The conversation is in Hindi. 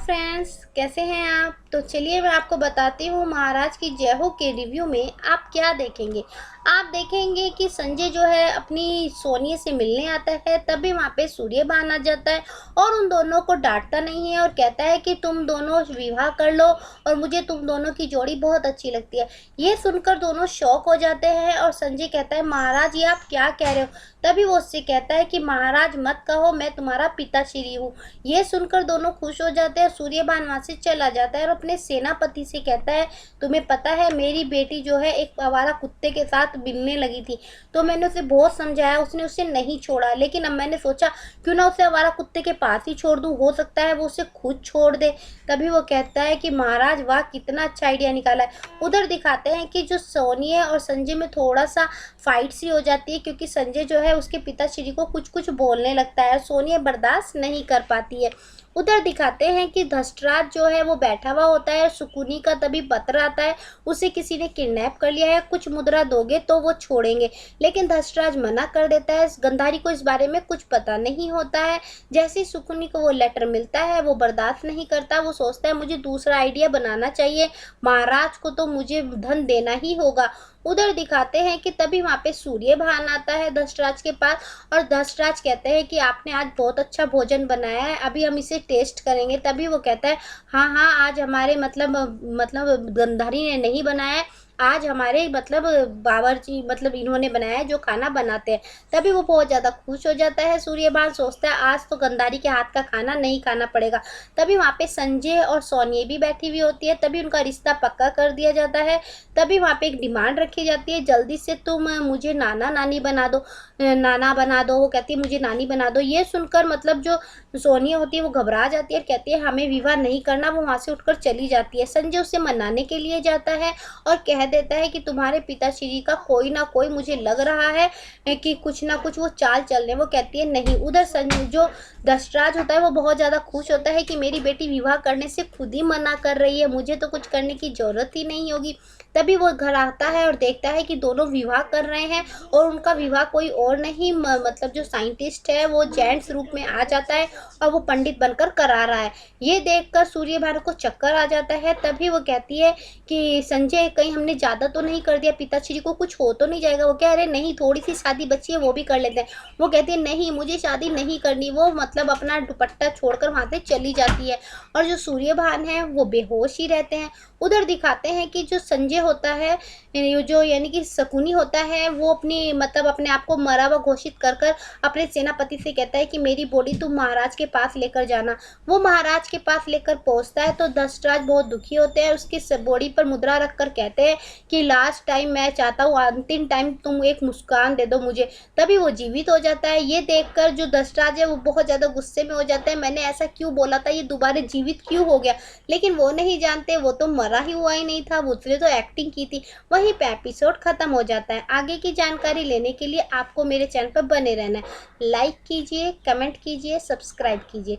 फ्रेंड्स, कैसे हैं आप। तो चलिए मैं आपको बताती हूँ महाराज की जय हो के रिव्यू में आप क्या देखेंगे। आप देखेंगे कि संजय जो है अपनी सोनिया से मिलने आता है, तभी वहाँ पे सूर्यभान आ जाता है और उन दोनों को डांटता नहीं है और कहता है कि तुम दोनों विवाह कर लो और मुझे तुम दोनों की जोड़ी बहुत अच्छी लगती है। ये सुनकर दोनों शॉक हो जाते हैं और संजय कहता है महाराज ये आप क्या कह रहे हो। तभी वो उससे कहता है कि महाराज मत कहो, मैं तुम्हारा पिताश्री हूँ। ये सुनकर दोनों खुश हो जाते हैं। सूर्यभान वहाँ से चला जाता है और अपने सेनापति से कहता है तुम्हें पता है मेरी बेटी जो है एक आवारा कुत्ते के साथ मिलने लगी थी, तो मैंने उसे बहुत समझाया, उसने उसे नहीं छोड़ा, लेकिन अब मैंने सोचा क्यों ना उसे आवारा कुत्ते के पास ही छोड़ दूँ, हो सकता है वो उसे खुद छोड़ दे। तभी वो कहता है कि महाराज वाह कितना अच्छा आइडिया निकाला है। उधर दिखाते हैं कि जो सोनिया और संजय में थोड़ा सा फाइट सी हो जाती है, क्योंकि संजय जो है उसके पिताश्री को कुछ कुछ बोलने लगता है, सोनिया बर्दाश्त नहीं कर पाती है। उधर दिखाते हैं कि धृतराष्ट्र जो है वो बैठा हुआ होता है, शकुनी का तभी पत्र आता है, उसे किसी ने किडनैप कर लिया है, कुछ मुद्रा दोगे तो वो छोड़ेंगे, लेकिन धृतराष्ट्र मना कर देता है। गंधारी को इस बारे में कुछ पता नहीं होता है। जैसे शकुनी को वो लेटर मिलता है वो बर्दाश्त नहीं करता, वो सोचता है मुझे दूसरा आइडिया बनाना चाहिए, महाराज को तो मुझे धन देना ही होगा। उधर दिखाते हैं कि तभी वहाँ पे सूर्यभान आता है धृतराष्ट्र के पास और धृतराष्ट्र कहते हैं कि आपने आज बहुत अच्छा भोजन बनाया है, अभी हम इसे टेस्ट करेंगे। तभी वो कहता है हाँ हाँ आज हमारे मतलब गंधारी ने नहीं बनाया है, आज हमारे बावर्ची इन्होंने बनाया है जो खाना बनाते हैं। तभी वो बहुत ज़्यादा खुश हो जाता है। सूर्यभान सोचता है आज तो गंधारी के हाथ का खाना नहीं खाना पड़ेगा। तभी वहाँ पे संजय और सोनिया भी बैठी हुई होती है, तभी उनका रिश्ता पक्का कर दिया जाता है। तभी वहाँ पे एक डिमांड रखी जाती है, जल्दी से तुम मुझे नाना नानी बना दो, नाना बना दो। वो कहती है मुझे नानी बना दो। ये सुनकर जो सोनिया होती है वो घबरा जाती है और कहती है हमें विवाह नहीं करना। वो वहाँ से उठकर चली जाती है। संजय उसे मनाने के लिए जाता है और कह देता है कि तुम्हारे पिताश्री का कोई ना कोई मुझे लग रहा है कि कुछ ना कुछ वो चाल चल रहे। वो कहती है नहीं। उधर संजय जो धृतराष्ट्र होता है वो बहुत ज़्यादा खुश होता है कि मेरी बेटी विवाह करने से खुद ही मना कर रही है, मुझे तो कुछ करने की ज़रूरत ही नहीं होगी। तभी वो घर आता है और देखता है कि दोनों विवाह कर रहे हैं और उनका विवाह कोई और नहीं जो साइंटिस्ट है वो जेंट्स रूप में आ जाता है और वो पंडित बनकर करा रहा है। ये देखकर सूर्यभान को चक्कर आ जाता है। तभी वो कहती है कि संजय कहीं हमने ज़्यादा तो नहीं कर दिया, पिताश्री को कुछ हो तो नहीं जाएगा। वो कह रहे नहीं थोड़ी सी शादी बची है वो भी कर लेते हैं। वो कहती है नहीं मुझे शादी नहीं करनी। वो अपना दुपट्टा छोड़कर वहाँ से चली जाती है और जो सूर्यभान है वो बेहोश ही रहते हैं। उधर दिखाते हैं कि जो संजय होता है जो यानी कि शकुनी होता है वो अपने आप को मरा हुआ घोषित कर अपने सेनापति से कहता है कि मेरी बॉडी तुम महाराज के पास लेकर जाना। वो महाराज के पास लेकर पहुंचता है तो धृतराष्ट्र बहुत दुखी होते हैं, उसकी बॉडी पर मुद्रा रखकर कहते हैं कि लास्ट टाइम मैं चाहता हूँ, अंतिम टाइम तुम एक मुस्कान दे दो मुझे। तभी वो जीवित हो जाता है। ये देखकर जो धृतराष्ट्र है वो बहुत ज़्यादा गुस्से में हो जाता है, मैंने ऐसा क्यों बोला था, ये दोबारा जीवित क्यों हो गया। लेकिन वो नहीं जानते वो तो मरा ही हुआ ही नहीं था, उसने तो एक्टिंग की थी। वहीं पे एपिसोड खत्म हो जाता है। आगे की जानकारी लेने के लिए आपको मेरे चैनल पर बने रहना है। लाइक कीजिए, कमेंट कीजिए, सब्सक्राइब कीजिए।